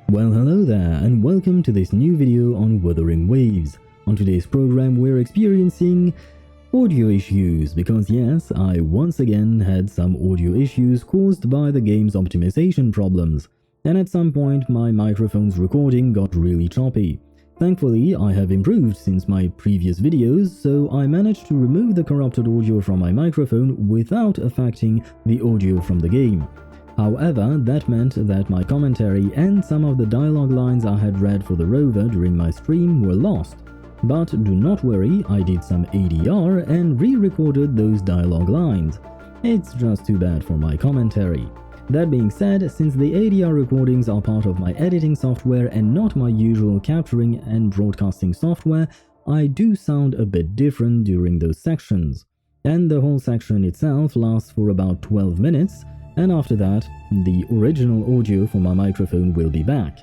Well, hello there, and welcome to this new video on Wuthering Waves. On today's program, we're experiencing audio issues because yes, I once again had some audio issues caused by the game's optimization problems, and at some point my microphone's recording got really choppy. Thankfully, I have improved since my previous videos, so I managed to remove the corrupted audio from my microphone without affecting the audio from the game. However, that meant that my commentary and some of the dialogue lines I had read for the rover during my stream were lost. But do not worry, I did some ADR and re-recorded those dialogue lines. It's just too bad for my commentary. That being said, since the ADR recordings are part of my editing software and not my usual capturing and broadcasting software, I do sound a bit different during those sections. And the whole section itself lasts for about 12 minutes, and after that, the original audio for my microphone will be back.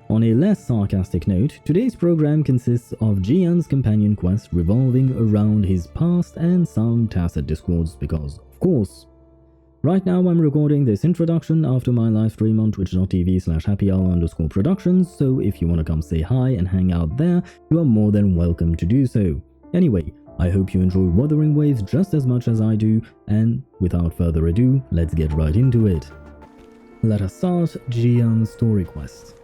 On a less sarcastic note, today's program consists of JIYAN'S companion quest revolving around his past and some tacit discords because, of course. Right now I'm recording this introduction after my live stream on twitch.tv/happyhour_productions, so if you wanna come say hi and hang out there, you are more than welcome to do so. Anyway, I hope you enjoy Wuthering Waves just as much as I do, and without further ado, let's get right into it. Let us start JIYAN'S story quest.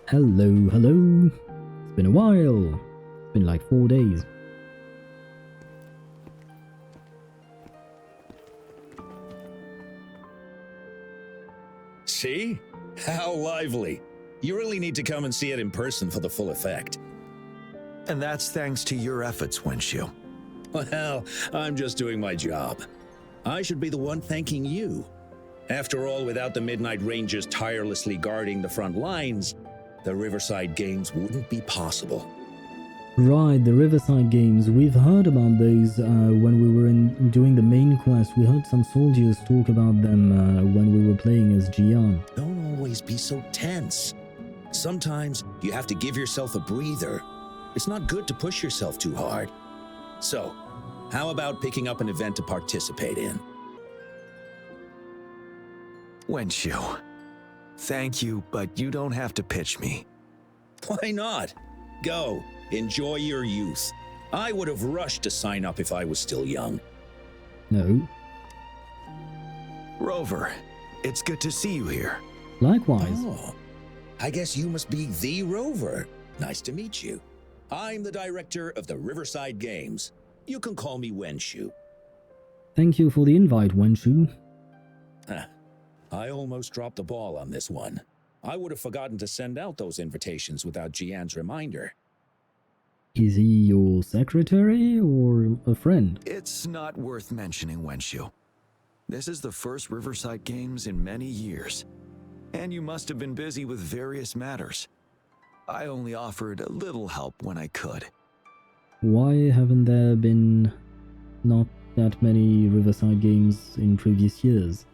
Hello. It's been a while. It's been like 4 days. See? How lively. You really need to come and see it in person for the full effect. And that's thanks to your efforts, Wenshu. Well, I'm just doing my job. I should be the one thanking you. After all, without the Midnight Rangers tirelessly guarding the front lines, the Riverside Games wouldn't be possible. Right, the Riverside Games. We've heard about those when we were doing the main quest. We heard some soldiers talk about them when we were playing as JIYAN. Don't always be so tense. Sometimes you have to give yourself a breather. It's not good to push yourself too hard. So, how about picking up an event to participate in? Wenshu, thank you, but you don't have to pitch me. Why not? Go, enjoy your youth. I would have rushed to sign up if I was still young. No. Rover, it's good to see you here. Likewise. Oh, I guess you must be the Rover. Nice to meet you. I'm the director of the Riverside Games. You can call me Wenshu. Thank you for the invite, Wenshu. I almost dropped the ball on this one. I would have forgotten to send out those invitations without JIYAN'S reminder. Is he your secretary or a friend? It's not worth mentioning, Wenshu. This is the first Riverside Games in many years, and you must have been busy with various matters. I only offered a little help when I could. Why haven't there been not that many Riverside Games in previous years?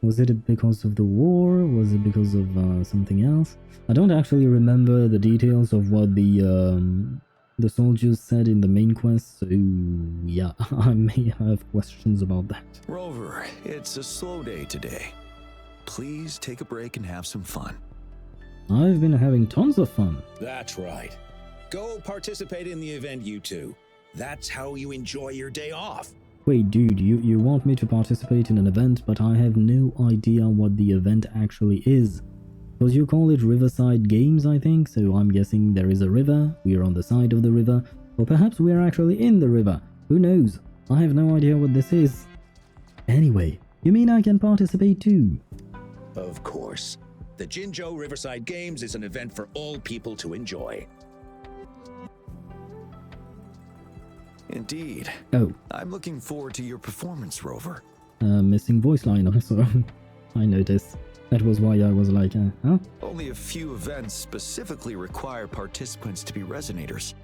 Was it because of the war? Was it because of something else? I don't actually remember the details of what the soldiers said in the main quest, so yeah, I may have questions about that. Rover, it's a slow day today. Please take a break and have some fun. I've been having tons of fun. That's right. Go participate in the event, you two. That's how you enjoy your day off. Wait, dude, you want me to participate in an event, but I have no idea what the event actually is. Because you call it Riverside Games, I think, so I'm guessing there is a river, we're on the side of the river, or perhaps we're actually in the river. Who knows? I have no idea what this is. Anyway, you mean I can participate too? Of course. The Jinjo Riverside Games is an event for all people to enjoy. Indeed. Oh. I'm looking forward to your performance, Rover. Missing voice line also. I noticed. That was why I was like, huh? Only a few events specifically require participants to be resonators.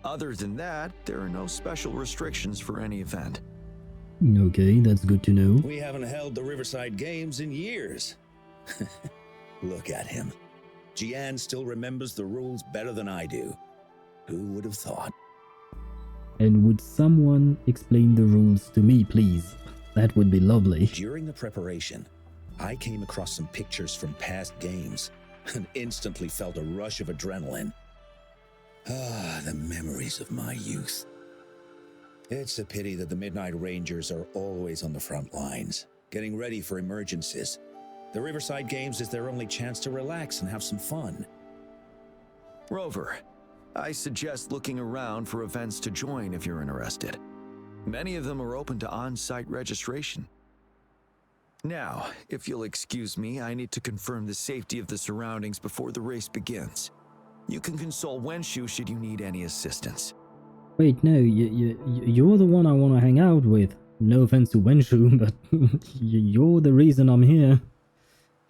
Other than that, there are no special restrictions for any event. Okay, that's good to know. We haven't held the Riverside Games in years. Look at him. JIYAN still remembers the rules better than I do. Who would have thought? And would someone explain the rules to me, please? That would be lovely. During the preparation, I came across some pictures from past games and instantly felt a rush of adrenaline. Ah, the memories of my youth. It's a pity that the Midnight Rangers are always on the front lines, getting ready for emergencies. The Riverside Games is their only chance to relax and have some fun. Rover, I suggest looking around for events to join if you're interested. Many of them are open to on-site registration. Now, if you'll excuse me, I need to confirm the safety of the surroundings before the race begins. You can consult Wenshu should you need any assistance. Wait, no, you're the one I want to hang out with. No offense to Wenshu, but you're the reason I'm here.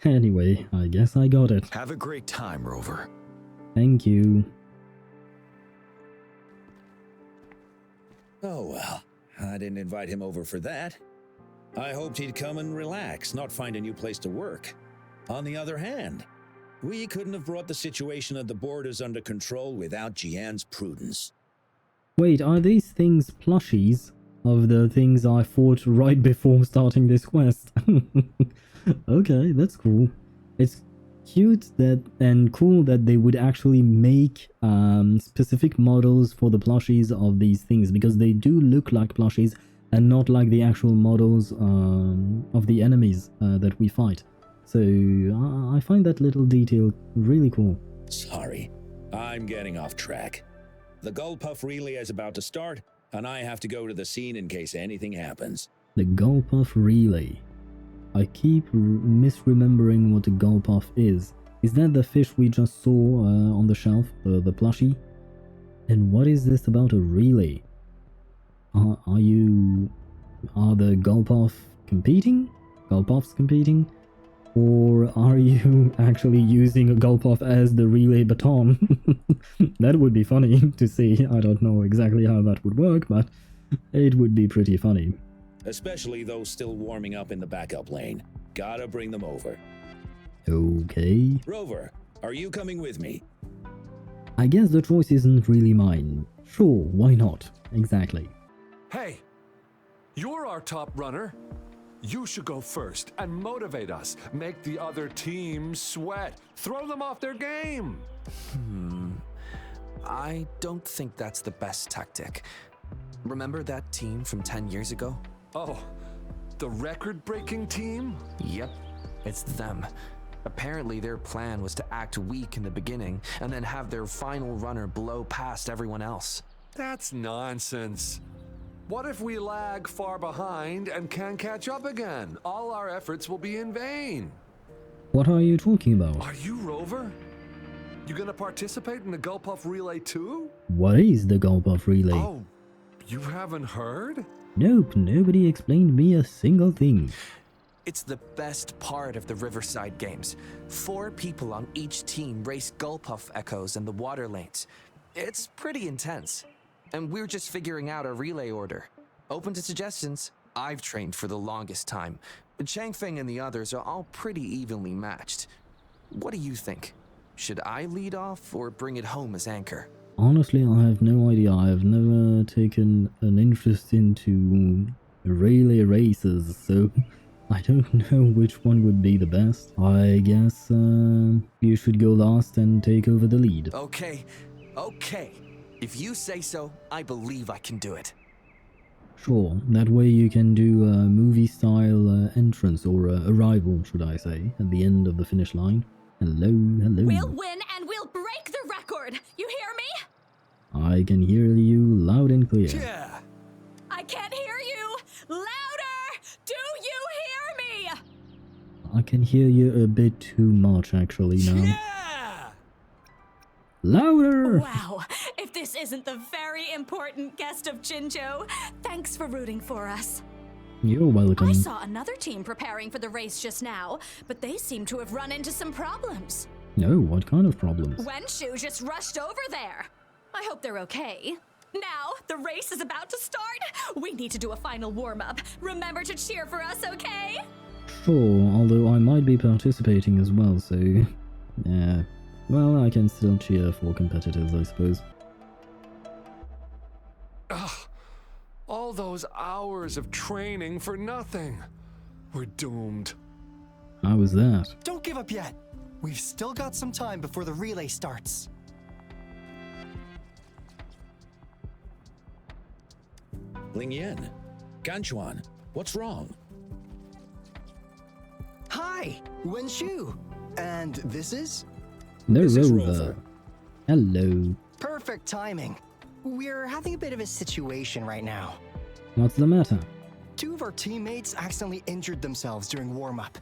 Anyway, I guess I got it. Have a great time, Rover. Thank you. Oh well, I didn't invite him over for that. I hoped he'd come and relax, not find a new place to work. On the other hand, we couldn't have brought the situation at the borders under control without JIYAN'S prudence. Wait, are these things plushies of the things I fought right before starting this quest? Okay, that's cool. It's cute that and cool that they would actually make specific models for the plushies of these things, because they do look like plushies and not like the actual models of the enemies that we fight. So I find that little detail really cool. Sorry, I'm getting off track. The Gulpuff relay is about to start, and I have to go to the scene in case anything happens. The Gulpuff relay. I keep misremembering what a Gulpuff is. Is that the fish we just saw on the shelf, the plushie? And what is this about a relay? Are the Gulpuffs competing? Or are you actually using a Gulpuff as the relay baton? That would be funny to see. I don't know exactly how that would work, but it would be pretty funny. Especially those still warming up in the backup lane. Gotta bring them over. Okay. Rover, are you coming with me? I guess the choice isn't really mine. Sure, why not? Exactly. Hey, you're our top runner. You should go first and motivate us. Make the other team sweat. Throw them off their game. I don't think that's the best tactic. Remember that team from 10 years ago? Oh, the record-breaking team? Yep, it's them. Apparently their plan was to act weak in the beginning and then have their final runner blow past everyone else. That's nonsense. What if we lag far behind and can't catch up again? All our efforts will be in vain. What are you talking about? Are you Rover? You gonna participate in the Gulpuff Relay too? What is the Gulpuff relay? Oh, you haven't heard? Nope, nobody explained me a single thing. It's the best part of the Riverside Games. 4 people on each team race Gulpuff echoes in the water lanes. It's pretty intense. And we're just figuring out a relay order. Open to suggestions. I've trained for the longest time. Changfeng and the others are all pretty evenly matched. What do you think? Should I lead off or bring it home as anchor? Honestly, I have no idea. I have never taken an interest into relay races, so I don't know which one would be the best. I guess you should go last and take over the lead. Okay. If you say so, I believe I can do it. Sure, that way you can do a movie-style entrance, or arrival, should I say, at the end of the finish line. Hello. We'll win and we'll break the record! You hear me? I can hear you loud and clear. Yeah! I can't hear you! Louder! Do you hear me? I can hear you a bit too much, actually, now. Yeah! Louder! Wow, if this isn't the very important guest of Jinzhou, thanks for rooting for us. You're welcome. I saw another team preparing for the race just now, but they seem to have run into some problems. No, what kind of problems? Wenshu just rushed over there. I hope they're okay. Now, the race is about to start. We need to do a final warm-up. Remember to cheer for us, okay? Sure, although I might be participating as well, so... yeah. Well, I can still cheer for competitors, I suppose. Ugh. All those hours of training for nothing. We're doomed. How was that? Don't give up yet. We've still got some time before the relay starts. Lingyan, Ganchuan, what's wrong? Hi, Wenshu. And this is? The This is Rover. Rover. Hello. Perfect timing. We're having a bit of a situation right now. What's the matter? 2 of our teammates accidentally injured themselves during warm-up.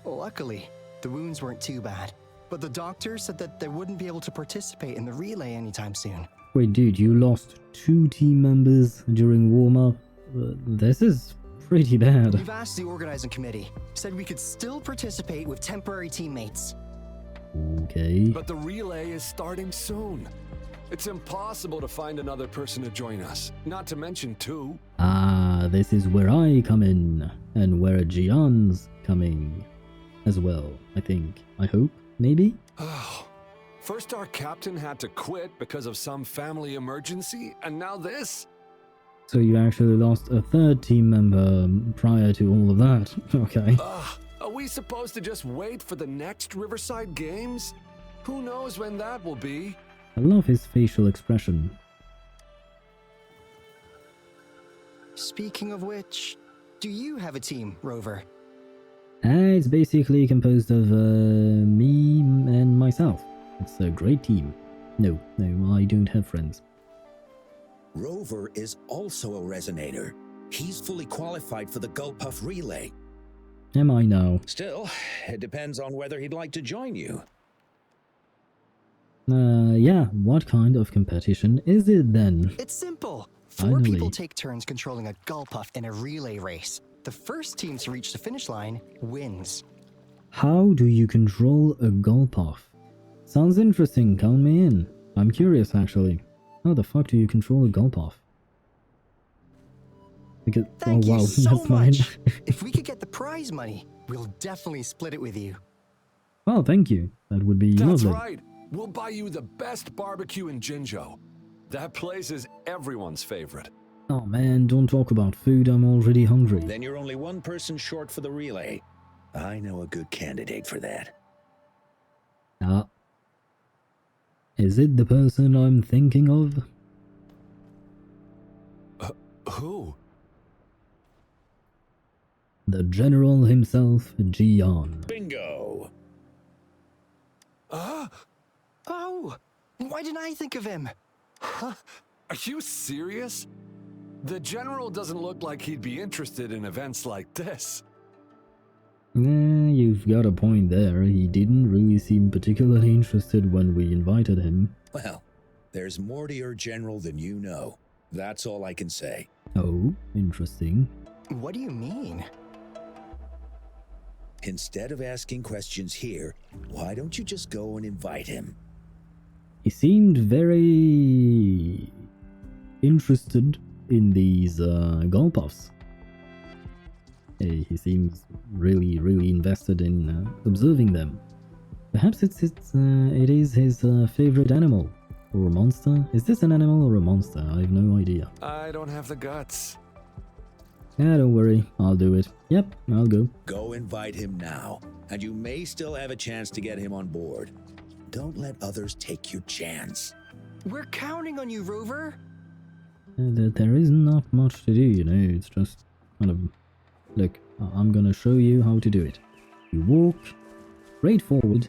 Luckily, the wounds weren't too bad, but the doctor said that they wouldn't be able to participate in the relay anytime soon. Wait, dude, you lost 2 team members during warm-up? This is pretty bad. We've asked the organizing committee, said we could still participate with temporary teammates. Okay. But the relay is starting soon. It's impossible to find another person to join us, not to mention 2. Ah, this is where I come in, and where JIYAN'S coming as well, I think. I hope, maybe? Oh, first our captain had to quit because of some family emergency, and now this? So you actually lost a 3rd team member prior to all of that. Okay. Are we supposed to just wait for the next Riverside Games? Who knows when that will be? I love his facial expression. Speaking of which, do you have a team, Rover? It's basically composed of me and myself. It's a great team. No, I don't have friends. Rover is also a resonator. He's fully qualified for the Gulpuff Relay. Am I now? Still, it depends on whether he'd like to join you. Yeah, what kind of competition is it then? It's simple. 4 Finally. people take turns controlling a Gulpuff in a relay race. The first team to reach the finish line wins. How do you control a Gulpuff? Sounds interesting, count me in. I'm curious actually. How the fuck do you control a Gulpuff? Because, Thank oh wow, you so that's mine. much. If we could get the prize money, we'll definitely split it with you. Oh, thank you. That would be That's lovely. right. We'll buy you the best barbecue in Jinzhou. That place is everyone's favorite. Oh man, don't talk about food, I'm already hungry. Then you're only 1 person short for the relay. I know a good candidate for that. Ah. Is it the person I'm thinking of? Who? The General himself, JIYAN. Bingo! Oh, why didn't I think of him? Are you serious? The General doesn't look like he'd be interested in events like this. You've got a point there. He didn't really seem particularly interested when we invited him. Well, there's more to your general than you know. That's all I can say. Oh, interesting. What do you mean? Instead of asking questions here, why don't you just go and invite him? He seemed very interested in these Gulpuffs. He seems really invested in observing them. Perhaps it is his favorite animal or monster. Is this an animal or a monster? I have no idea. I don't have the guts. Yeah, don't worry, I'll do it. Yep, I'll go. Go invite him now, and you may still have a chance to get him on board. Don't let others take your chance. We're counting on you, Rover. There is not much to do, you know. It's just kind of... Look, I'm gonna show you how to do it. You walk straight forward,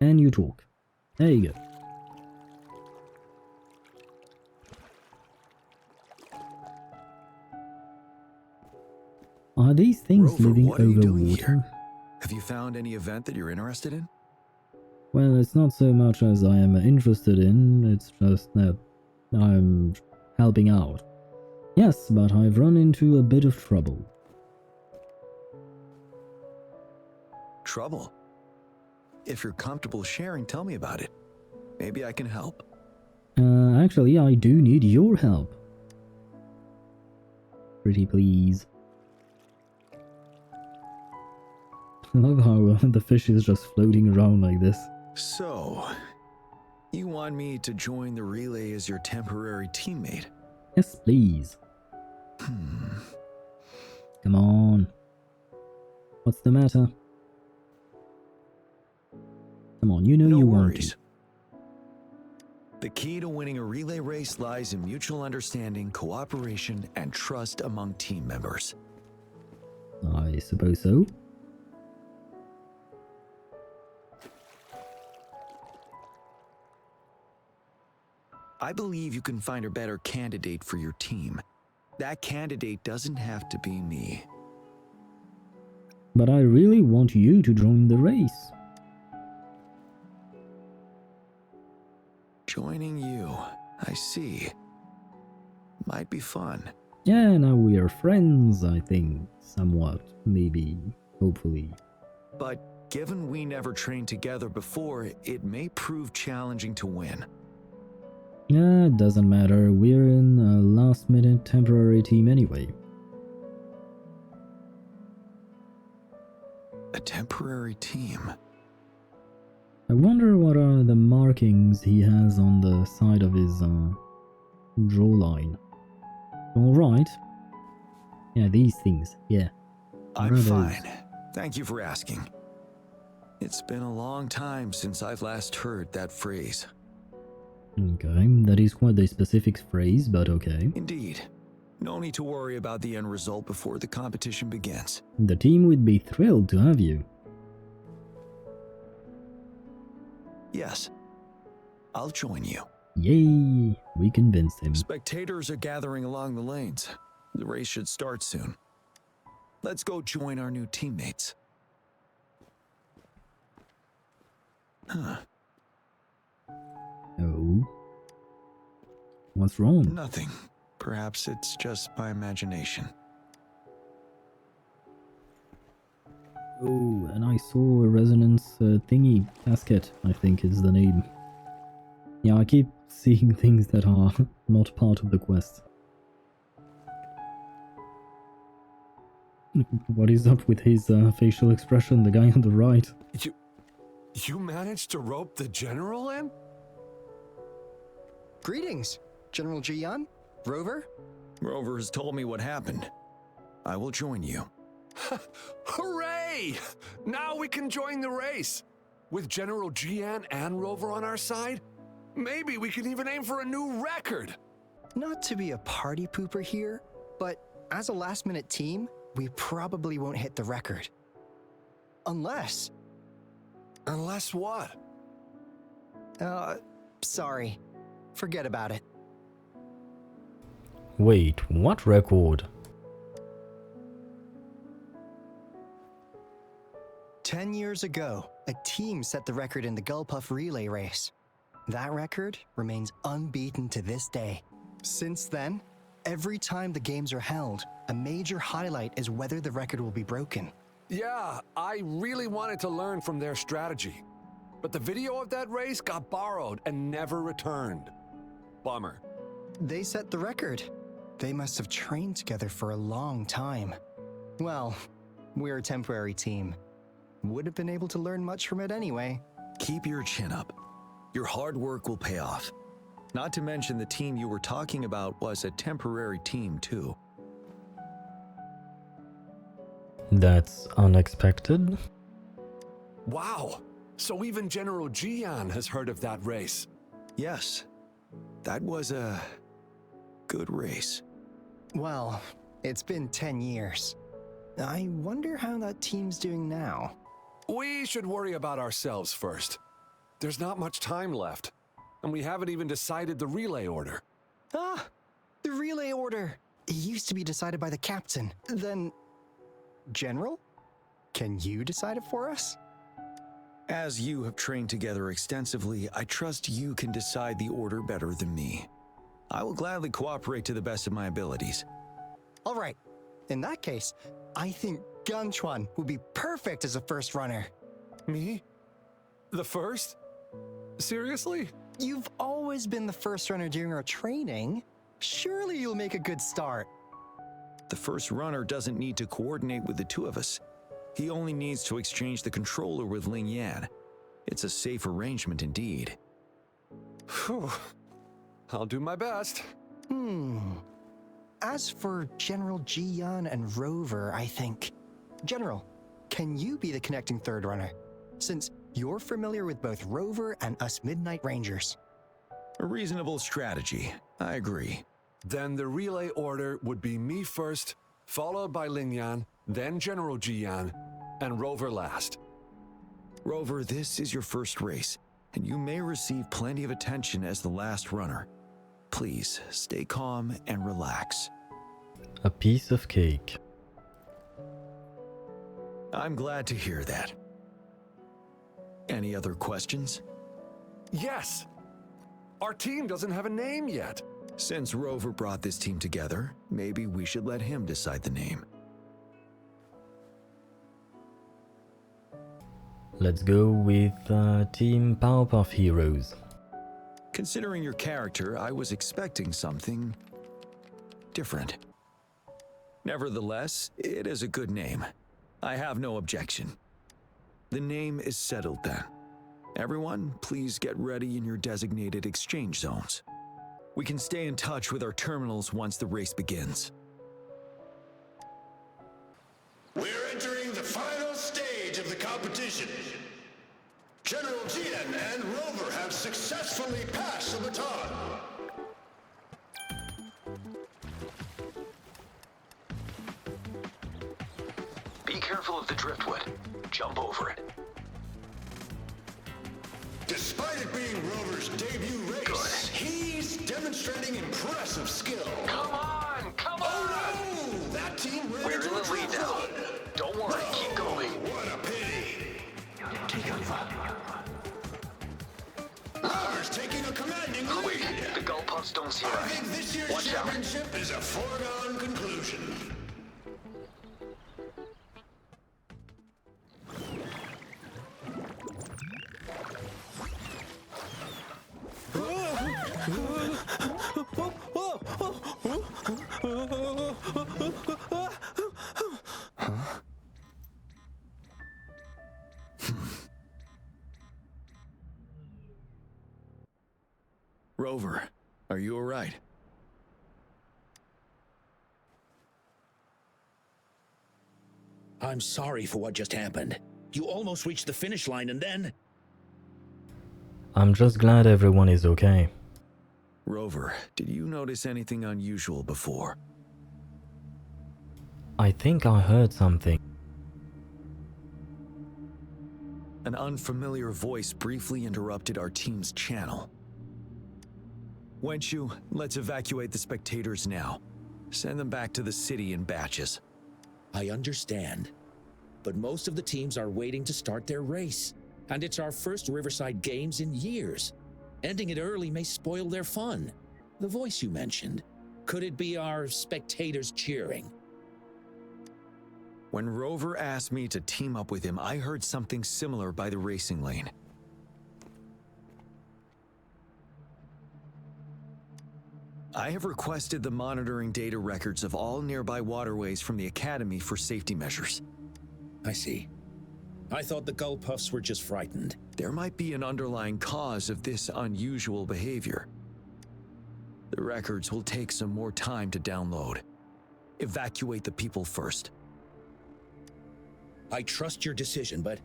and you talk. There you go. Are these things Rover, living what are you over doing water? here? Have you found any event that you're interested in? Well, it's not so much as I am interested in, it's just that I'm helping out. Yes, but I've run into a bit of trouble. Trouble? If you're comfortable sharing, tell me about it. Maybe I can help. Actually, I do need your help. Pretty please. I love how the fish is just floating around like this. So, you want me to join the relay as your temporary teammate? Yes, please. Come on. What's the matter? Come on, you know No you want worries. to. The key to winning a relay race lies in mutual understanding, cooperation, and trust among team members. I suppose so. I believe you can find a better candidate for your team. That candidate doesn't have to be me. But I really want you to join the race. Joining you, I see. Might be fun. Yeah, now we are friends, I think. Somewhat, maybe, hopefully. But given we never trained together before, it may prove challenging to win. Yeah, it doesn't matter. We're in a last-minute temporary team anyway. A temporary team. I wonder what are the markings he has on the side of his draw line. Alright. Yeah, these things, yeah. I'm What are those? fine. Thank you for asking. It's been a long time since I've last heard that phrase. Okay, that is quite a specific phrase, but okay. Indeed. No need to worry about the end result before the competition begins. The team would be thrilled to have you. Yes. I'll join you. Yay, we convinced him. Spectators are gathering along the lanes. The race should start soon. Let's go join our new teammates. Huh. Oh. What's wrong? Nothing. Perhaps it's just my imagination. Oh, and I saw a resonance thingy casket, I think is the name. Yeah, I keep seeing things that are not part of the quest. What is up with his facial expression, the guy on the right? You managed to rope the general in? Greetings, General Jiyan, Rover. Rover has told me what happened. I will join you. Hooray! Now we can join the race. With General Jiyan and Rover on our side, maybe we can even aim for a new record. Not to be a party pooper here, but as a last-minute team, we probably won't hit the record. Unless... Unless what? Sorry. Forget about it. Wait, what record? 10 years ago, a team set the record in the Gulpuff relay race. That record remains unbeaten to this day. Since then, every time the games are held, a major highlight is whether the record will be broken. Yeah, I really wanted to learn from their strategy. But the video of that race got borrowed and never returned. Bummer. They set the record. They must have trained together for a long time. Well, we're a temporary team. Would have been able to learn much from it anyway. Keep your chin up. Your hard work will pay off. Not to mention the team you were talking about was a temporary team too. That's unexpected. Wow, so even General Jiyan has heard of that race. Yes, that was a good race. Well, it's been 10 years. I wonder how that team's doing now. We should worry about ourselves first. There's not much time left, and we haven't even decided the relay order. Ah, the relay order. It used to be decided by the captain. Then, General? Can you decide it for us? As you have trained together extensively, I trust you can decide the order better than me. I will gladly cooperate to the best of my abilities. All right. In that case, I think Gunchuan would be perfect as a first runner. Me? The first? Seriously? You've always been the first runner during our training. Surely you'll make a good start. The first runner doesn't need to coordinate with the two of us. He only needs to exchange the controller with Ling Yan. It's a safe arrangement indeed. Phew. I'll do my best. As for General Jiyan and Rover, I think... General, can you be the connecting third runner? since you're familiar with both Rover and us Midnight Rangers. A reasonable strategy. I agree. Then the relay order would be me first, followed by Lingyan, then General Jiyan, and Rover last. Rover, this is your first race, and you may receive plenty of attention as the last runner. Please, stay calm and relax. A piece of cake. I'm glad to hear that. Any other questions? Yes! Our team doesn't have a name yet. Since Rover brought this team together, maybe we should let him decide the name. Let's go with Team Powerpuff Heroes. Considering your character, I was expecting something different. Nevertheless, it is a good name. I have no objection. The name is settled then. Everyone, please get ready in your designated exchange zones. We can stay in touch with our terminals once the race begins. We're entering the final stage of the competition. General Jiyan and Rover have successfully passed the baton. Be careful of the driftwood. Jump over it. Despite it being Rover's debut race, he's demonstrating impressive skill. Come on! Come on! Oh no! That team ran We're into in a the lead now. driftwood. Don't worry, keep going. What a pity. Rover's taking a commanding Quick, lead. the Gullpuffs don't see I us. think this year's Watch out. championship is a foregone conclusion. Rover, are you all right? I'm sorry for what just happened. You almost reached the finish line and then... I'm just glad everyone is okay. Rover, did you notice anything unusual before? I think I heard something. An unfamiliar voice briefly interrupted our team's channel. Wenshu, let's evacuate the spectators now. Send them back to the city in batches. I understand. But most of the teams are waiting to start their race. And it's our first Riverside Games in years. Ending it early may spoil their fun. The voice you mentioned, could it be our spectators cheering? When Rover asked me to team up with him, I heard something similar by the racing lane. I have requested the monitoring data records of all nearby waterways from the Academy for safety measures. I see. I thought the Gullpuffs were just frightened. There might be an underlying cause of this unusual behavior. The records will take some more time to download. Evacuate the people first. I trust your decision, but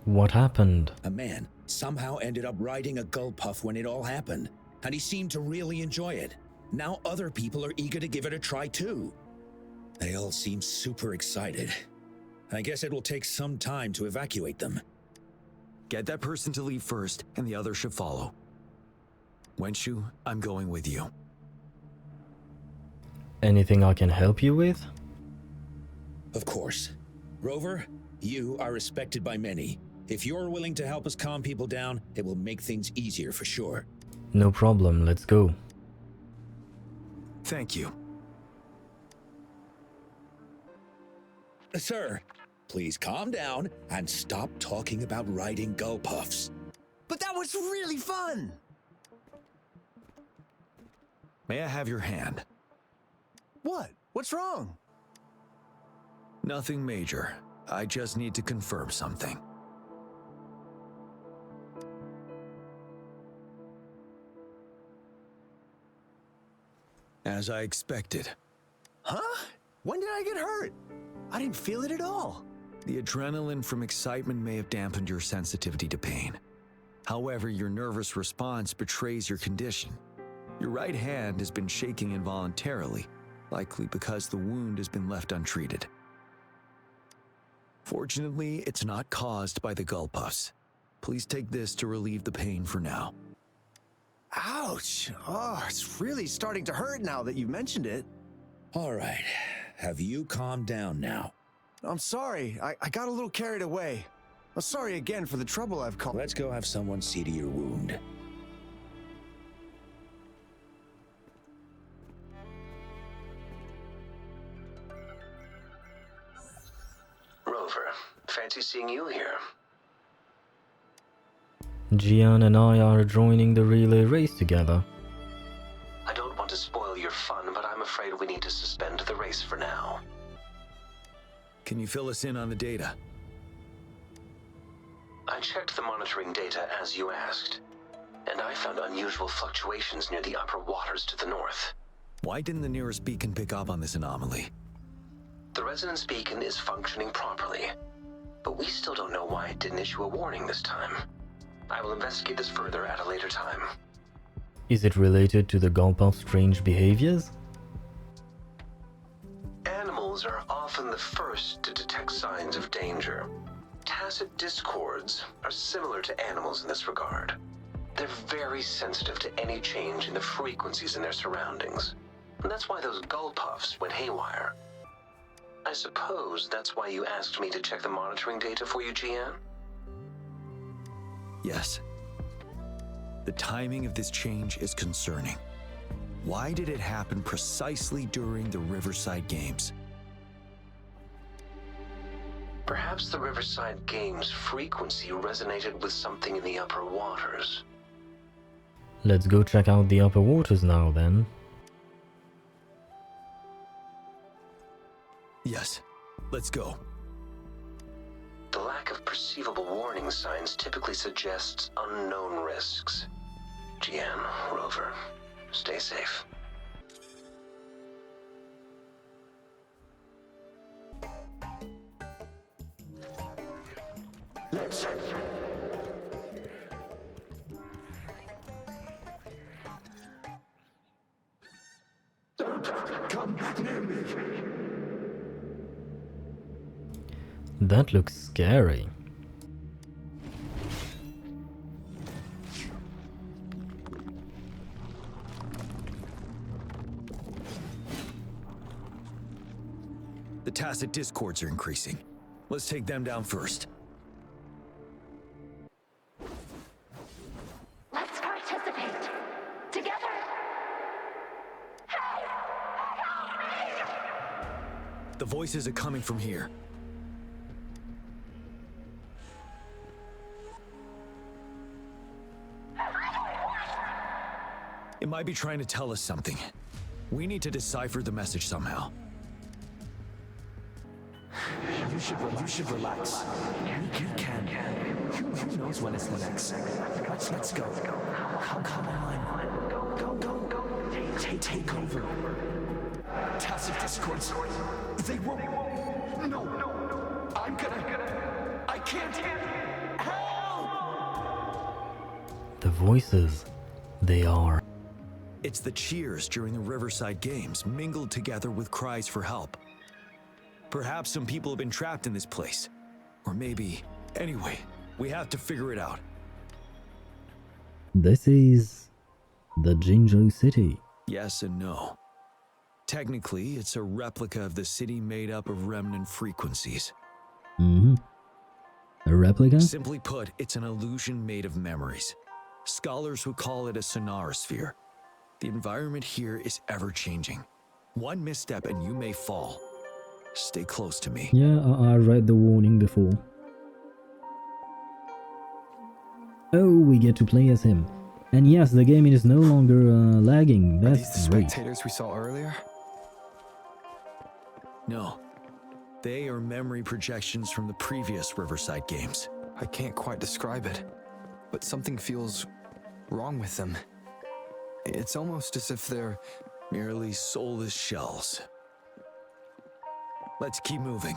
What happened? a man somehow ended up riding a Gullpuff when it all happened, and he seemed to really enjoy it. Now other people are eager to give it a try too. They all seem super excited. I guess it will take some time to evacuate them. Get that person to leave first, and the others should follow. Wenshu, I'm going with you. Anything I can help you with? Of course. Rover, you are respected by many. If you're willing to help us calm people down, it will make things easier for sure. No problem, let's go. Thank you. Sir, please calm down and stop talking about riding Gullpuffs. But that was really fun! May I have your hand? What? What's wrong? Nothing major. I just need to confirm something. As I expected. Huh? When did I get hurt? I didn't feel it at all. The adrenaline from excitement may have dampened your sensitivity to pain. However, your nervous response betrays your condition. Your right hand has been shaking involuntarily, likely because the wound has been left untreated. Fortunately, it's not caused by the gull puffs. Please take this to relieve the pain for now. Ouch! Oh, it's really starting to hurt now that you mentioned it. All right. Have you calmed down now? I'm sorry, I got a little carried away. I'm sorry again for the trouble I've caused. Let's go have someone see to your wound. Rover, fancy seeing you here. Jiyan and I are joining the relay race together. I don't want to spoil your fun, but I'm afraid we need to suspend the race for now. Can you fill us in on the data? I checked the monitoring data as you asked, and I found unusual fluctuations near the upper waters to the north. Why didn't the nearest beacon pick up on this anomaly? The resonance beacon is functioning properly, but we still don't know why it didn't issue a warning this time. I will investigate this further at a later time. Is it related to the Gulpuff's strange behaviors? Animals are often the first to detect signs of danger. Tacit discords are similar to animals in this regard. They're very sensitive to any change in the frequencies in their surroundings. And that's why those gull puffs went haywire. I suppose that's why you asked me to check the monitoring data for you, Jiyan? Yes. The timing of this change is concerning. Why did it happen precisely during the Riverside Games? Perhaps the Riverside Games' frequency resonated with something in the upper waters. Let's go check out the upper waters now then. Yes, let's go. The lack of perceivable warning signs typically suggests unknown risks. Jiyan, Rover, stay safe. Let's don't come near me. That looks scary. The tacit discords are increasing. Let's take them down first. Let's participate together. The voices are coming from here. It might be trying to tell us something. We need to decipher the message somehow. You should relax. You can. Who knows when it's the next? Let's go. Come on. Go. Take over. Tacit discords. They won't. No. I can't. Help! The voices, they are. It's the cheers during the Riverside Games mingled together with cries for help. Perhaps some people have been trapped in this place. Or maybe... Anyway, we have to figure it out. This is the Jinzhou city. Yes and no. Technically, it's a replica of the city made up of remnant frequencies. A replica? Simply put, it's an illusion made of memories. Scholars would call it a sonorosphere. The environment here is ever-changing. One misstep and you may fall. Stay close to me. Yeah, I read the warning before. Oh, we get to play as him. And yes, the game is no longer lagging. Are these That's the great. spectators we saw earlier? No. They are memory projections from the previous Riverside Games. I can't quite describe it, but something feels wrong with them. It's almost as if they're... Merely soulless shells. Let's keep moving.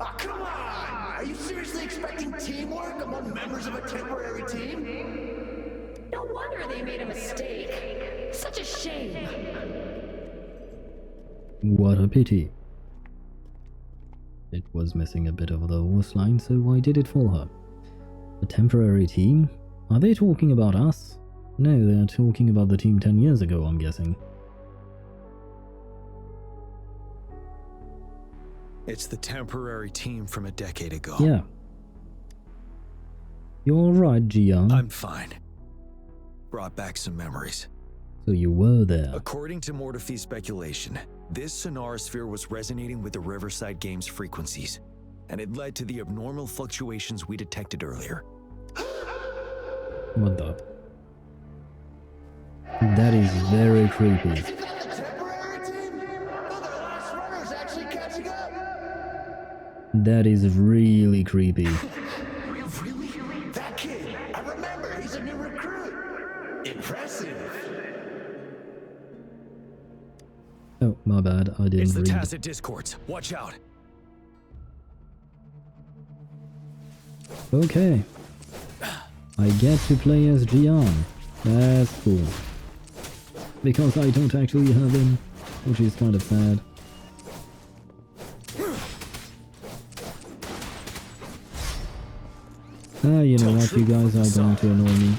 Oh, come on! Are you seriously expecting teamwork among members of a temporary team? No wonder they made a mistake. Such a shame. What a pity. It was missing a bit of the horse line, so I did it for her. A temporary team? Are they talking about us? No, they're talking about the team 10 years ago, I'm guessing. It's the temporary team from a decade ago. Yeah. You're right, Jiyan. I'm fine. Brought back some memories. So you were there. According to Mortefy's speculation, this sonarsphere was resonating with the Riverside Games frequencies, and it led to the abnormal fluctuations we detected earlier. What the? That is very creepy. Isn't that the temporary team? No, the last runner's actually catching up. That is really creepy. Really? That kid, I remember, he's a new recruit. Impressive. Oh, my bad, I didn't It's the read. tacit discords. Watch out. Okay. I get to play as Jiyan. That's cool. Because I don't actually have him, which is kind of sad. Ah, you know what, you guys are going to annoy me.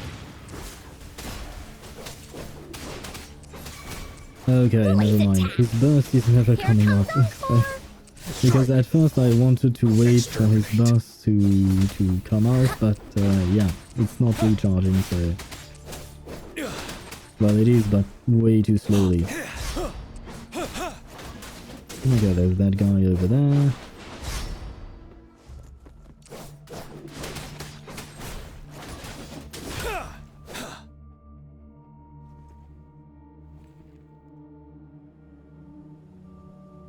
Okay, never mind. His burst is never coming up. Because at first I wanted to wait for his burst to come out, but yeah, it's not recharging, so... Well, it is, but way too slowly. Okay, there's that guy over there.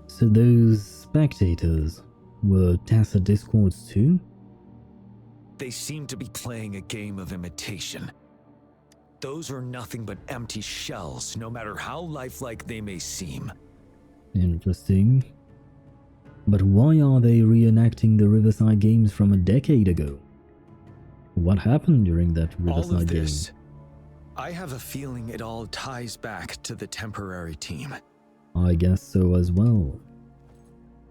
So those spectators were tacit discords too? They seem to be playing a game of imitation. Those are nothing but empty shells, no matter how lifelike they may seem. Interesting. But why are they reenacting the Riverside Games from a decade ago? What happened during that Riverside All of game? this, I have a feeling it all ties back to the temporary team. I guess so as well.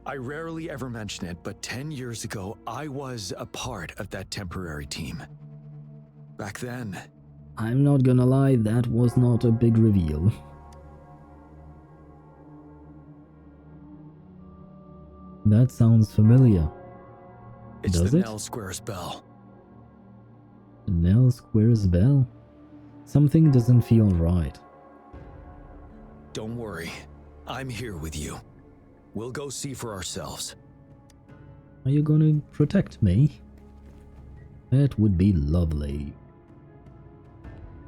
I rarely ever mention it, but 10 years ago, I was a part of that temporary team. Back then, I'm not gonna lie, that was not a big reveal. That sounds familiar. it's Does the it? Nell Squares bell. Nell Squares bell? Something doesn't feel right. Don't worry, I'm here with you. We'll go see for ourselves. Are you gonna protect me? That would be lovely.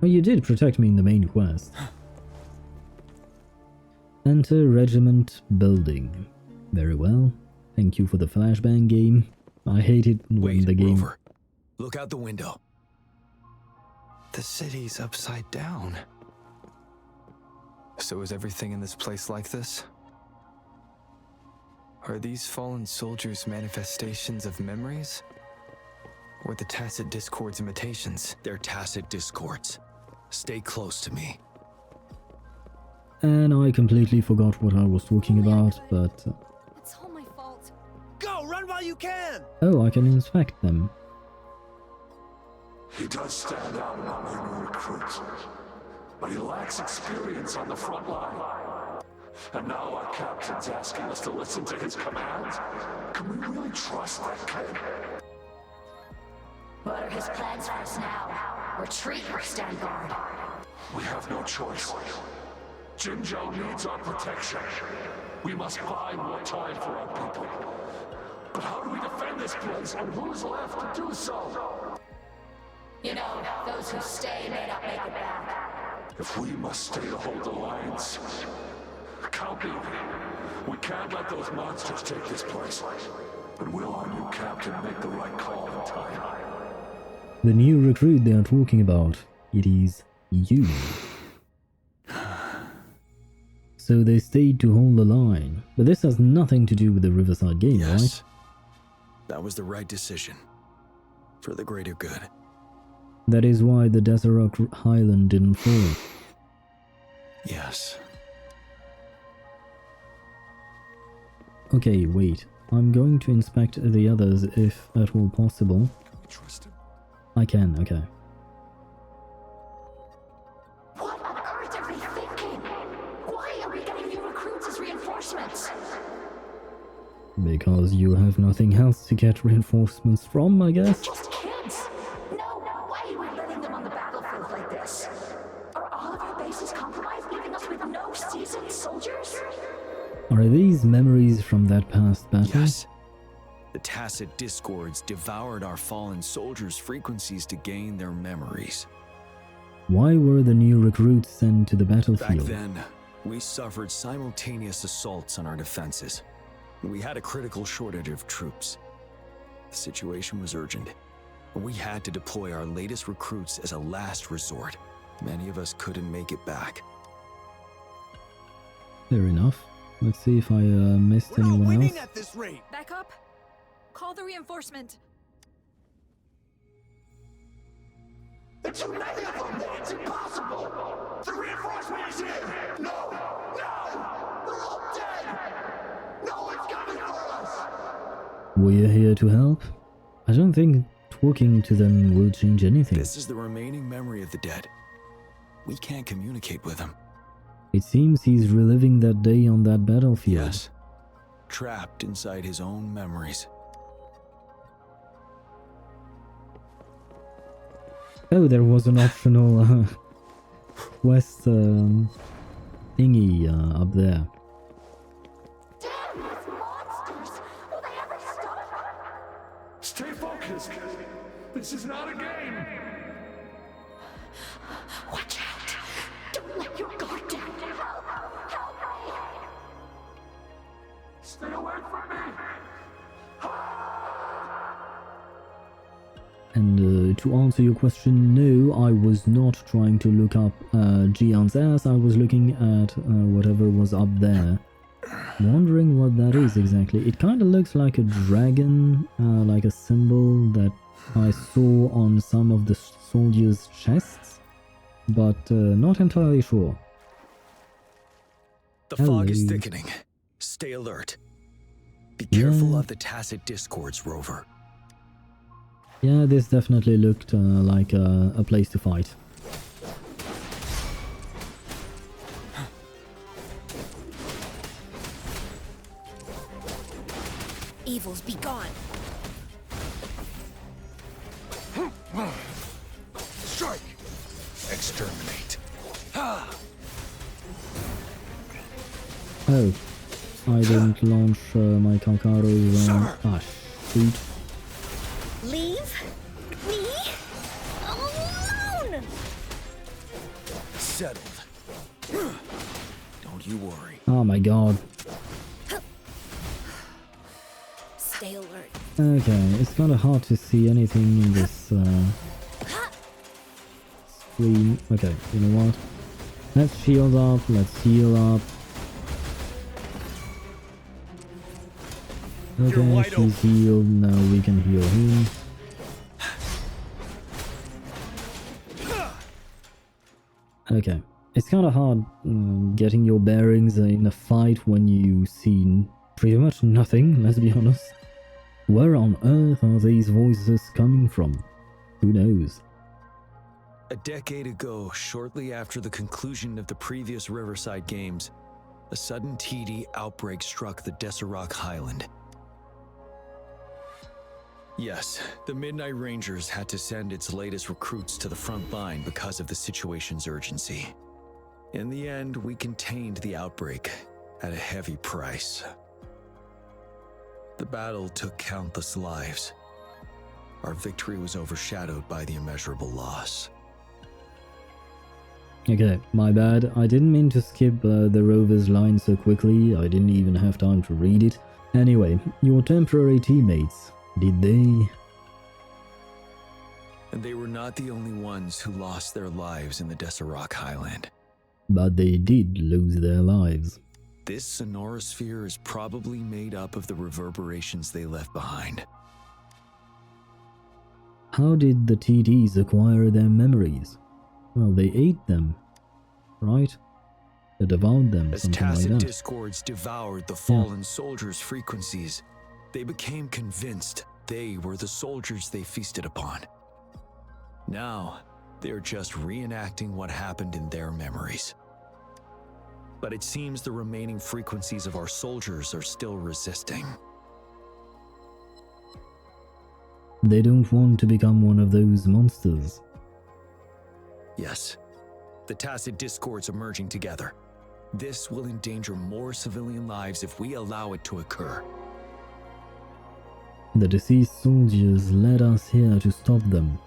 Oh, you did protect me in the main quest. Enter regiment building. Very well. Thank you for the flashbang game. I hate it when Wait, the game... Rover, look out the window. The city's upside down. So is everything in this place like this? Are these fallen soldiers manifestations of memories? Or the tacit discords imitations? They're tacit discords. Stay close to me. And I completely forgot what I was talking about, but... It's all my fault. Go, run while you can! oh, I can inspect them. He does stand out among our new recruits, but he lacks experience on the front line. And now our captain's asking us to listen to his commands? Can we really trust that kid? What are his plans for us now? Retreat or stand guard? We have no choice. Jinzhou needs our protection. We must buy more time for our people. But how do we defend this place, and who's left to do so? You know, those who stay may not make it back. If we must stay to hold the lines, count me in. We can't let those monsters take this place. But will our new captain make the right call in time? The new recruit they are talking about, it is you. So they stayed to hold the line, but this has nothing to do with the Riverside game, Yes. That was the right decision. For the greater good. That is why the Desert Highland didn't fall. Yes. Okay, wait. I'm going to inspect the others if at all possible. Trust him. I can, okay. What on earth are we thinking? Why are we getting new recruits as reinforcements? Because you have nothing else to get reinforcements from, I guess. Just kids. No way we're letting them on the battlefield like this. Are all of our bases compromised, leaving us with no seasoned soldiers? Are these memories from that past battle? Yes. The tacit discords devoured our fallen soldiers' frequencies to gain their memories. Why were the new recruits sent to the Back battlefield? then, we suffered simultaneous assaults on our defenses. We had a critical shortage of troops. The situation was urgent, and we had to deploy our latest recruits as a last resort. Many of us couldn't make it back. Fair enough. Let's see if I missed anyone else. At this rate. Back up. Call the reinforcement. There are too many of them! It's impossible! The reinforcement is here! No! They're all dead! No one's coming for us! We're here to help. I don't think talking to them will change anything. This is the remaining memory of the dead. We can't communicate with them. It seems he's reliving that day on that battlefield. Yes. Trapped inside his own memories. Oh, there was an optional quest thingy up there. Damn, these monsters! Will they ever stop? Stay focused! This is not a game! Watch out! Don't let your guard down! Help me! Stay away from me! And to answer your question, no, I was not trying to look up JIYAN'S ass. I was looking at whatever was up there. Wondering what that is exactly. It kind of looks like a dragon, like a symbol that I saw on some of the soldiers' chests, but not entirely sure. The fog is Hello. thickening. Stay alert. Be careful of the tacit discords, Rover. Yeah, this definitely looked like a place to fight. Evils be gone. Strike! Exterminate! Oh, I didn't launch my Kalkaros on... Ah, shoot. Leave me alone! Settled. Don't you worry. Oh my god. Stay alert. Okay, it's kind of hard to see anything in this screen. Okay, you know what? Let's shield up, let's heal up. Okay, he's healed, now we can heal him. Okay, it's kind of hard getting your bearings in a fight when you see pretty much nothing, let's be honest. Where on earth are these voices coming from? Who knows? A decade ago, shortly after the conclusion of the previous Riverside Games, a sudden TD outbreak struck the Desert Highland. Yes, the Midnight Rangers had to send its latest recruits to the front line because of the situation's urgency. In the end, we contained the outbreak at a heavy price. The battle took countless lives. Our victory was overshadowed by the immeasurable loss. Okay, my bad. I didn't mean to skip the Rover's line so quickly. I didn't even have time to read it. Anyway, your temporary teammates, did they... And they were not the only ones who lost their lives in the Desert Highland. But they did lose their lives. This sonorosphere is probably made up of the reverberations they left behind. How did the TDs acquire their memories? Well, they ate them, right? They devoured them, As something like tacit that. discords devoured the fallen soldiers' frequencies, they became convinced they were the soldiers they feasted upon. Now, they're just reenacting what happened in their memories. But it seems the remaining frequencies of our soldiers are still resisting. They don't want to become one of those monsters. Yes, the tacit discords are merging together. This will endanger more civilian lives if we allow it to occur. The deceased soldiers led us here to stop them.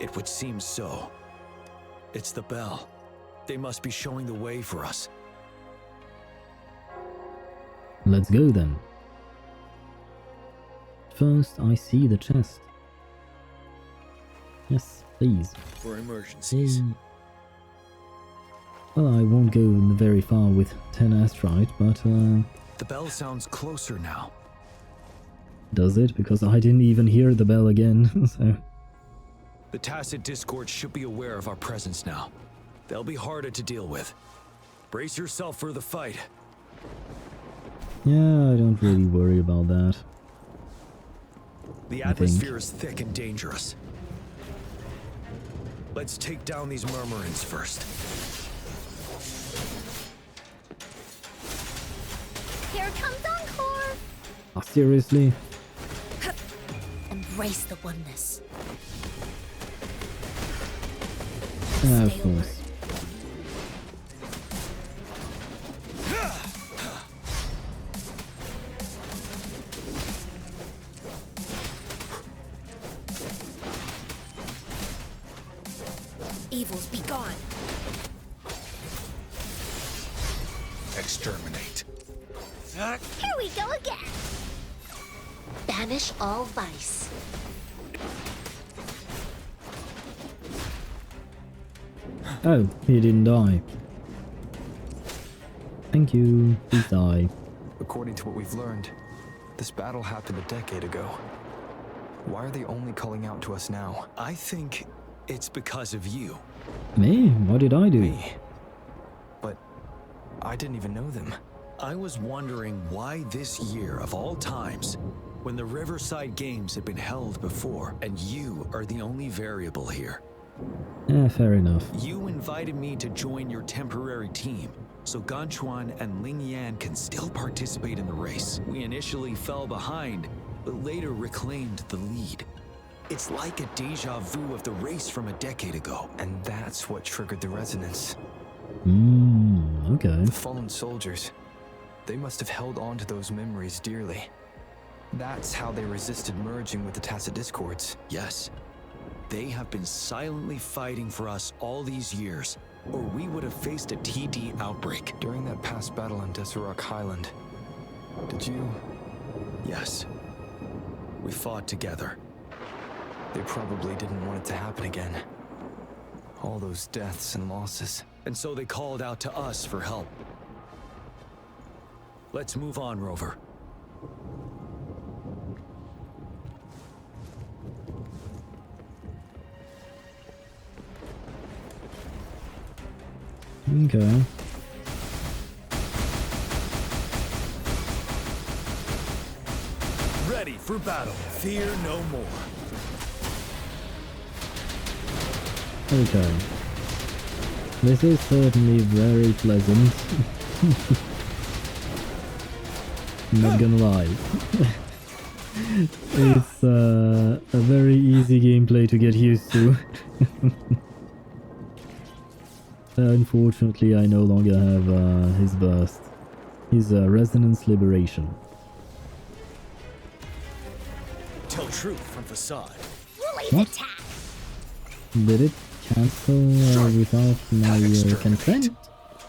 It would seem so. It's the bell. They must be showing the way for us. Let's go then. First, I see the chest. Yes, please. For emergencies. Well, I won't go very far with 10 astrite, but The bell sounds closer now. does it? Because I didn't even hear the bell again, so... The tacit discord should be aware of our presence now. They'll be harder to deal with. Brace yourself for the fight. Yeah, I don't really worry about that. The atmosphere is thick and dangerous. Let's take down these murmurins first. Here comes Encore! Oh, seriously? Embrace the oneness. Yeah, of Stay course. alert. Evils be gone. Exterminate. Here we go again. Banish all vice. Oh, he didn't die. Thank you. Please die. According to what we've learned, this battle happened a decade ago. Why are they only calling out to us now? I think it's because of you. Me? What did I do? Me? But I didn't even know them. I was wondering why this year of all times, when the Riverside Games had been held before, and you are the only variable here. Yeah, fair enough. You invited me to join your temporary team, so Ganchuan and Ling Yan can still participate in the race. We initially fell behind, but later reclaimed the lead. It's like a deja vu of the race from a decade ago. And that's what triggered the resonance. Okay. The fallen soldiers. They must have held on to those memories dearly. That's how they resisted merging with the tacit discords. Yes. They have been silently fighting for us all these years, or we would have faced a TD outbreak. During that past battle on Deserock Highland, did you... Yes. We fought together. They probably didn't want it to happen again. All those deaths and losses. And so they called out to us for help. Let's move on, Rover. Okay. Ready for battle. Fear no more. Okay. This is certainly very pleasant. Not gonna lie. It's a very easy gameplay to get used to. Unfortunately, I no longer have his burst. His resonance liberation. Tell truth from facade. Relief attack. Did it cancel without my consent?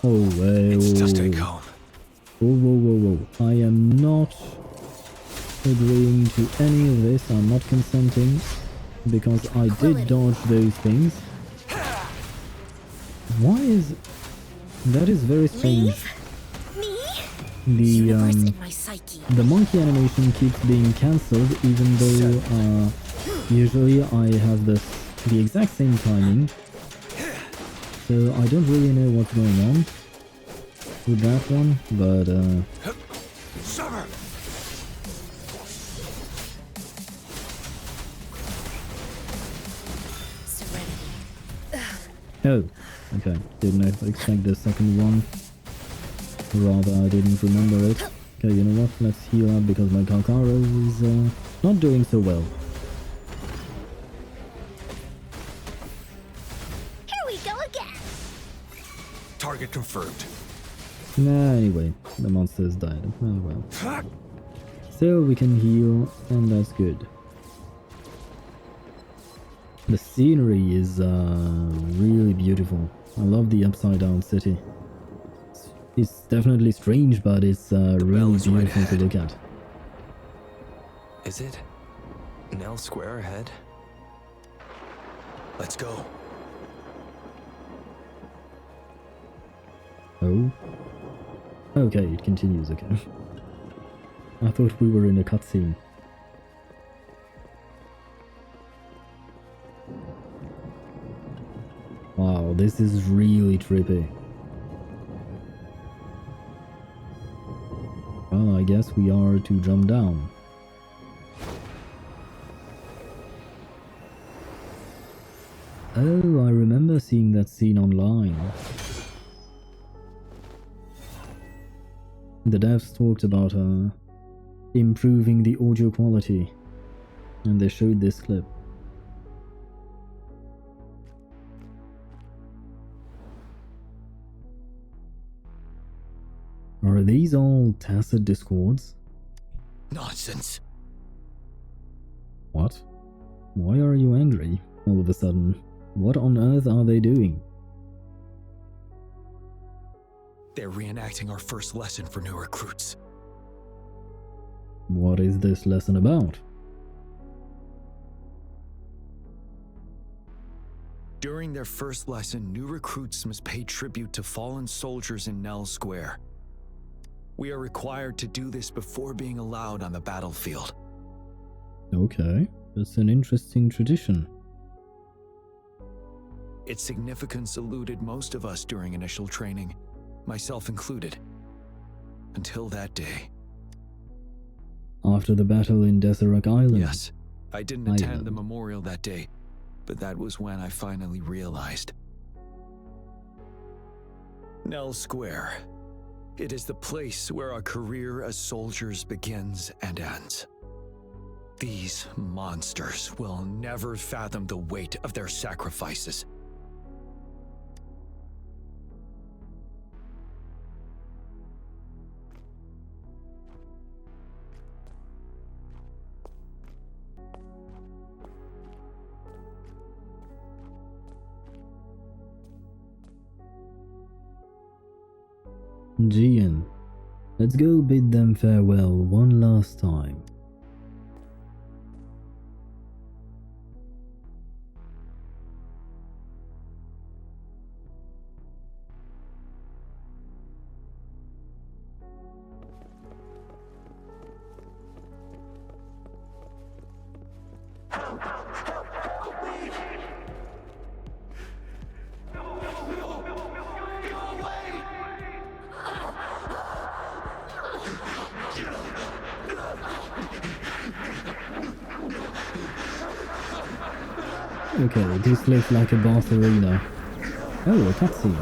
Oh, It's just a comb. Whoa. I am not agreeing to any of this. I'm not consenting because I did dodge those things. Why is... That is very strange. Me? The monkey animation keeps being cancelled even though Usually I have the exact same timing, so I don't really know what's going on with that one, but oh, okay, didn't expect the second one. Rather, I didn't remember it. Okay, you know what, let's heal up because my Kalkaro is not doing so well. Here we go again. Target confirmed. Nah, anyway, the monster's died. Oh well. So we can heal, and that's good. The scenery is really beautiful. I love the upside down city. It's definitely strange, but it's really beautiful to look at. Is it Nell Square ahead? Let's go. Oh? Okay, it continues, okay. I thought we were in a cutscene. Wow, this is really trippy. Well, I guess we are to jump down. Oh, I remember seeing that scene online. The devs talked about improving the audio quality, and they showed this clip. Are these all tacit discords? Nonsense. What? Why are you angry all of a sudden? What on earth are they doing? They're reenacting our first lesson for new recruits. What is this lesson about? During their first lesson, new recruits must pay tribute to fallen soldiers in Nell Square. We are required to do this before being allowed on the battlefield. Okay, that's an interesting tradition. Its significance eluded most of us during initial training, myself included, until that day. After the battle in Deseret Island? Yes, I didn't attend the memorial that day, but that was when I finally realized. Nell Square. It is the place where our career as soldiers begins and ends. These monsters will never fathom the weight of their sacrifices. Jiyan, let's go bid them farewell one last time. Okay, this looks like a boss arena. Oh, a cutscene.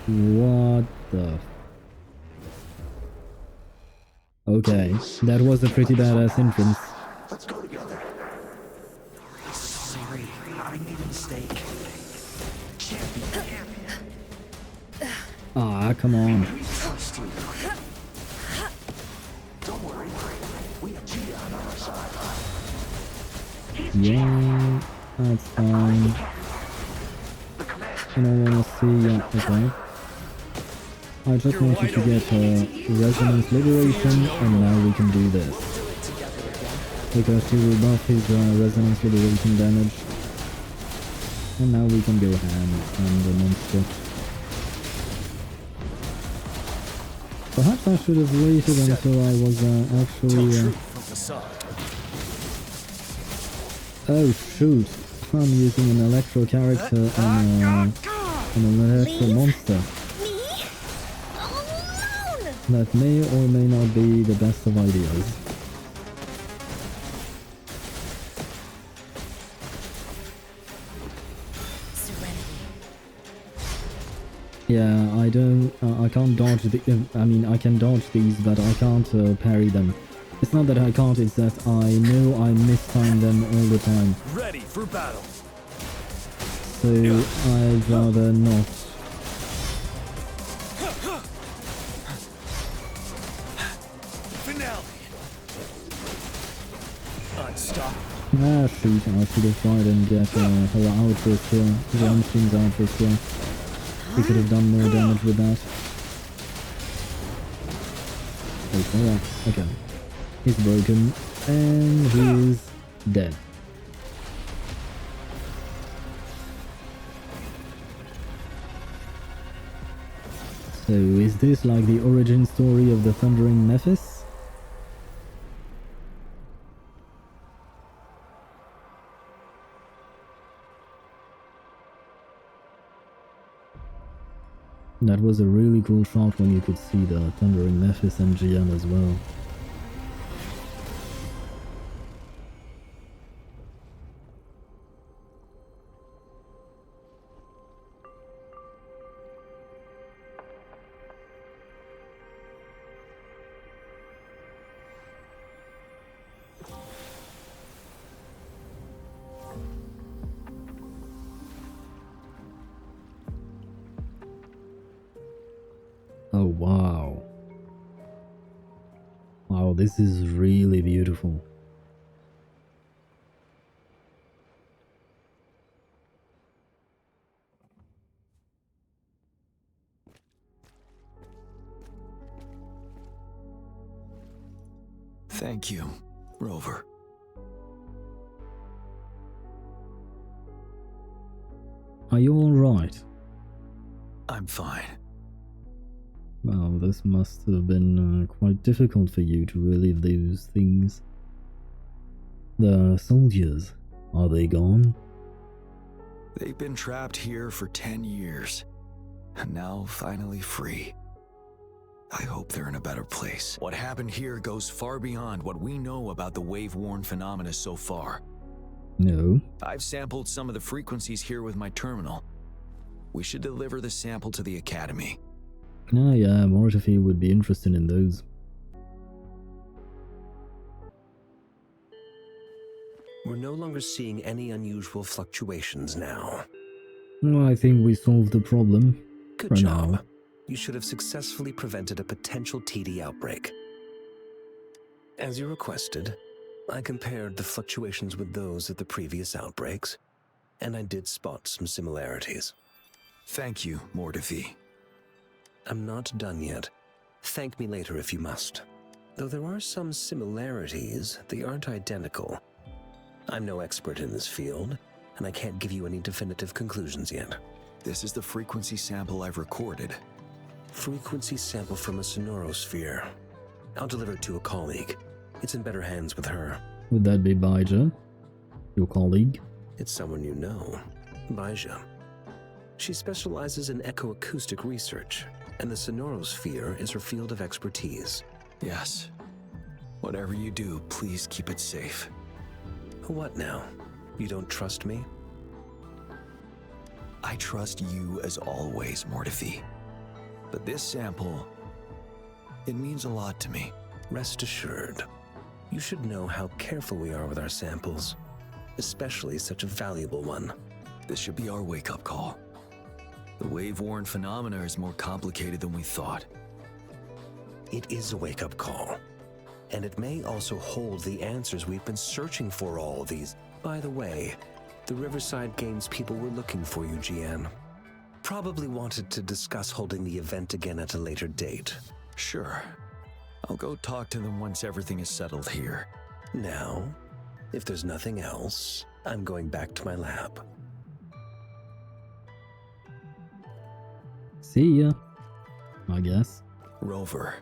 What the... Okay, that was a pretty badass entrance. Let's go together. Sorry, I made a mistake. Champion. Ah, come on. Trust you. Don't worry, we have Jiyan on our side. Yeah, that's fine. And I wanna see, yeah, okay. I just wanted to get resonance liberation, and now we can do this. Because he will buff his resonance liberation damage. And now we can go ham on the monster. Perhaps I should have waited until I was actually... Oh shoot, I'm using an electro character and an electro monster. That may or may not be the best of ideas. Yeah, I can't dodge the, I mean, I can dodge these, but I can't parry them. It's not that I can't, it's that I know I mistime them all the time. Ready for battle. So I'd rather not. Finale. Unstoppable. Ah shoot, I should have tried and get her outburst here, the Einstein's outburst here. We could have done more damage with that. Oh, alright, okay. He's broken, and he's dead. So, is this like the origin story of the Thundering Nephis? That was a really cool shot when you could see the Thundering Nephis and Jiyan as well. Oh wow. Wow, this is really beautiful. Thank you, Rover. Are you alright? I'm fine. Wow, this must have been quite difficult for you to relive those things. The soldiers, are they gone? They've been trapped here for 10 years, and now finally free. I hope they're in a better place. What happened here goes far beyond what we know about the wave-worn phenomena so far. No. I've sampled some of the frequencies here with my terminal. We should deliver the sample to the Academy. Ah yeah, Mortifi would be interested in those. We're no longer seeing any unusual fluctuations now. Well, I think we solved the problem. Good job. You should have successfully prevented a potential TD outbreak. As you requested, I compared the fluctuations with those of the previous outbreaks, and I did spot some similarities. Thank you, Mortifi. I'm not done yet. Thank me later if you must. Though there are some similarities, they aren't identical. I'm no expert in this field, and I can't give you any definitive conclusions yet. This is the frequency sample I've recorded. Frequency sample from a sonorosphere. I'll deliver it to a colleague. It's in better hands with her. Would that be Baija? Your colleague? It's someone you know. Baija. She specializes in echoacoustic research, and the sonorosphere is her field of expertise. Yes. Whatever you do, please keep it safe. What now? You don't trust me? I trust you as always, Mortifi. But this sample, it means a lot to me. Rest assured. You should know how careful we are with our samples, especially such a valuable one. This should be our wake-up call. The wave-worn phenomena is more complicated than we thought. It is a wake-up call. And it may also hold the answers we've been searching for all these. By the way, the Riverside Games people were looking for you, Jiyan. Probably wanted to discuss holding the event again at a later date. Sure. I'll go talk to them once everything is settled here. Now, if there's nothing else, I'm going back to my lab. See ya, I guess. Rover,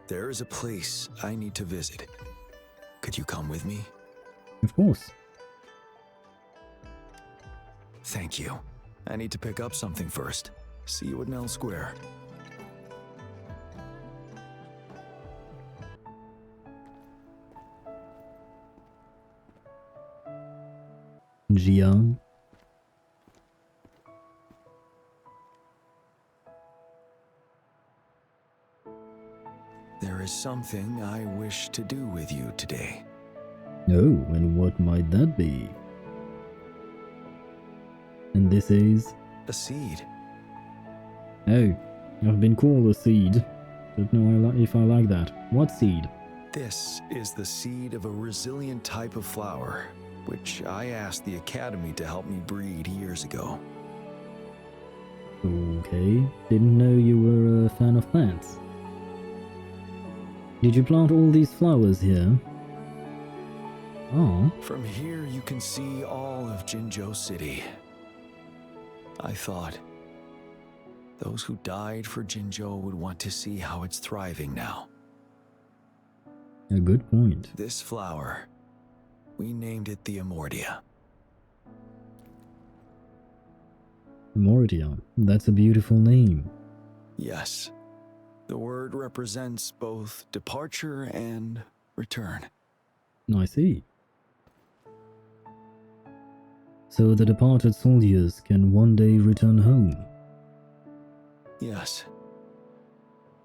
there is a place I need to visit. Could you come with me? Of course. Thank you. I need to pick up something first. See you at Nell Square. Jiyan. There is something I wish to do with you today. Oh, and what might that be? And this is... A seed. Oh, I've been called a seed. Don't know if I like that. What seed? This is the seed of a resilient type of flower, which I asked the Academy to help me breed years ago. Okay, didn't know you were a fan of plants. Did you plant all these flowers here? Oh. From here you can see all of Jinzhou City. I thought those who died for Jinzhou would want to see how it's thriving now. A good point. This flower, we named it the Amortia. Amortia, that's a beautiful name. Yes, the word represents both departure and return. I see. So the departed soldiers can one day return home. Yes.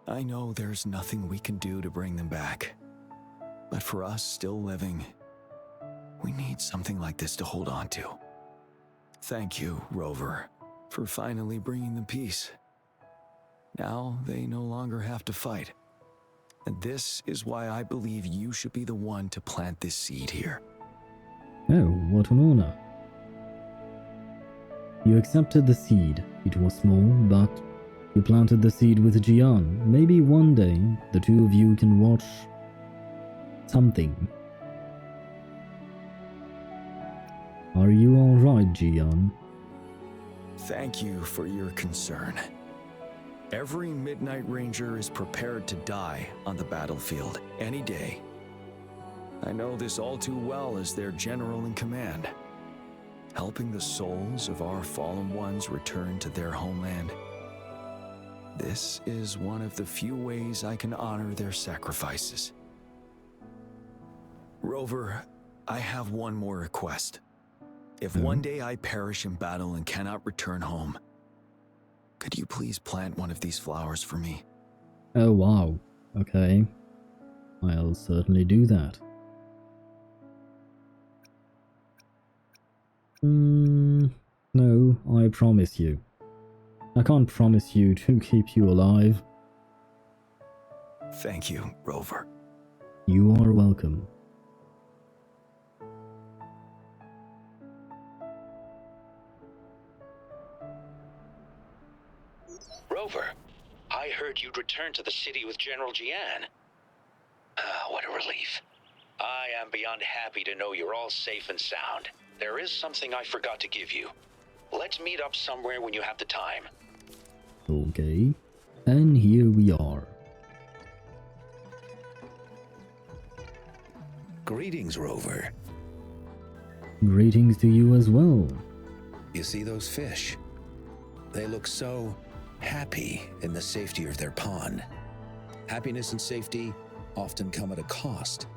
I know there's nothing we can do to bring them back. But for us still living, we need something like this to hold on to. Thank you, Rover, for finally bringing them peace. Now they no longer have to fight. And this is why I believe you should be the one to plant this seed here. Oh, what an honor. You accepted the seed. It was small, but you planted the seed with Jiyan. Maybe one day the two of you can watch something. Are you alright, Jiyan? Thank you for your concern. Every Midnight Ranger is prepared to die on the battlefield any day. I know this all too well as their general in command. Helping the souls of our fallen ones return to their homeland. This is one of the few ways I can honor their sacrifices. Rover, I have one more request. If one day I perish in battle and cannot return home, could you please plant one of these flowers for me? Oh wow, okay. I'll certainly do that. No, I promise you. I can't promise you to keep you alive. Thank you, Rover. You are welcome. Rover, I heard you'd returned to the city with General Jiyan. What a relief. I am beyond happy to know you're all safe and sound. There is something I forgot to give you. Let's meet up somewhere when you have the time. Okay, and here we are. Greetings, Rover. Greetings to you as well. You see those fish? They look so happy in the safety of their pond. Happiness and safety often come at a cost,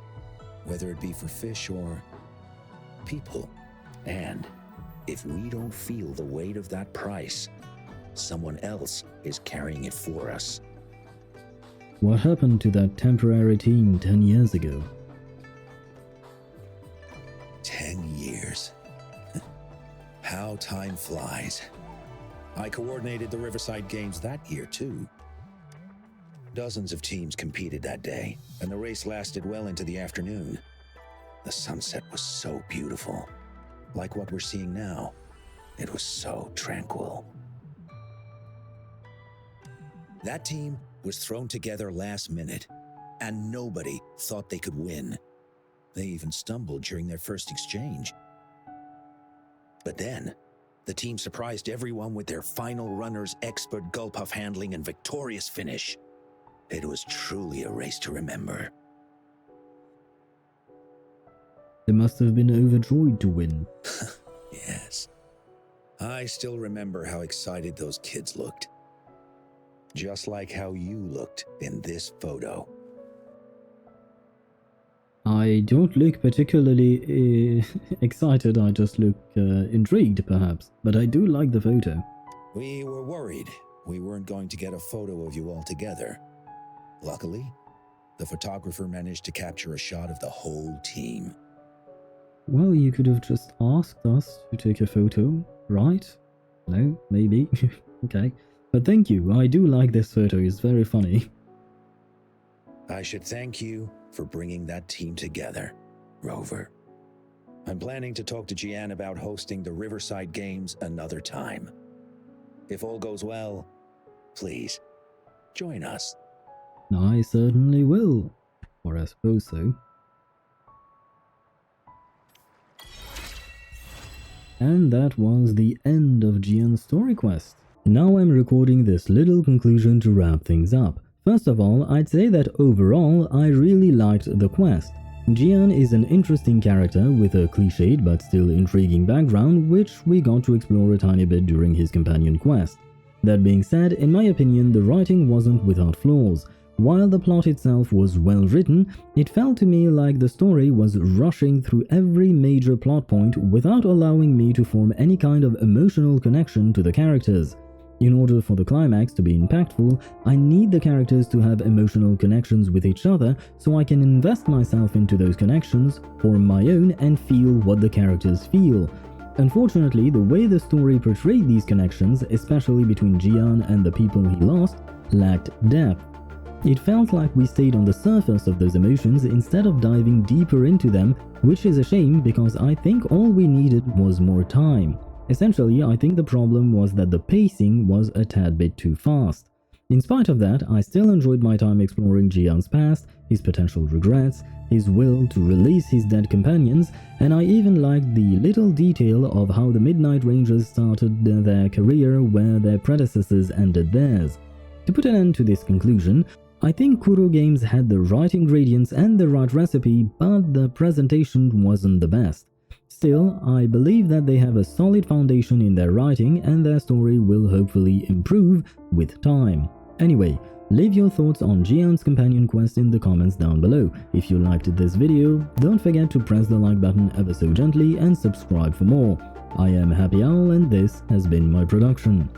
whether it be for fish or people. And if we don't feel the weight of that price, someone else is carrying it for us. What happened to that temporary team 10 years ago? 10 years. How time flies. I coordinated the Riverside Games that year, too. Dozens of teams competed that day, and the race lasted well into the afternoon. The sunset was so beautiful. Like what we're seeing now, it was so tranquil. That team was thrown together last minute, and nobody thought they could win. They even stumbled during their first exchange. But then, the team surprised everyone with their final runner's expert gulp-puff handling and victorious finish. It was truly a race to remember. They must have been overjoyed to win. Yes. I still remember how excited those kids looked. Just like how you looked in this photo. I don't look particularly excited, I just look intrigued perhaps, but I do like the photo. We were worried we weren't going to get a photo of you all together. Luckily, the photographer managed to capture a shot of the whole team. Well, you could have just asked us to take a photo, right? No? Maybe? Okay. But thank you, I do like this photo, it's very funny. I should thank you for bringing that team together, Rover. I'm planning to talk to Jiyan about hosting the Riverside Games another time. If all goes well, please, join us. I certainly will. Or I suppose so. And that was the end of Jiyan's story quest. Now I'm recording this little conclusion to wrap things up. First of all, I'd say that overall, I really liked the quest. Jiyan is an interesting character with a cliched but still intriguing background, which we got to explore a tiny bit during his companion quest. That being said, in my opinion, the writing wasn't without flaws. While the plot itself was well written, it felt to me like the story was rushing through every major plot point without allowing me to form any kind of emotional connection to the characters. In order for the climax to be impactful, I need the characters to have emotional connections with each other so I can invest myself into those connections, form my own, and feel what the characters feel. Unfortunately, the way the story portrayed these connections, especially between Jiyan and the people he lost, lacked depth. It felt like we stayed on the surface of those emotions instead of diving deeper into them, which is a shame because I think all we needed was more time. Essentially, I think the problem was that the pacing was a tad bit too fast. In spite of that, I still enjoyed my time exploring Jiyan's past, his potential regrets, his will to release his dead companions, and I even liked the little detail of how the Midnight Rangers started their career where their predecessors ended theirs. To put an end to this conclusion, I think Kuro Games had the right ingredients and the right recipe, but the presentation wasn't the best. Still, I believe that they have a solid foundation in their writing and their story will hopefully improve with time. Anyway, leave your thoughts on Jiyan's companion quest in the comments down below. If you liked this video, don't forget to press the like button ever so gently and subscribe for more. I am Happy Owl and this has been my production.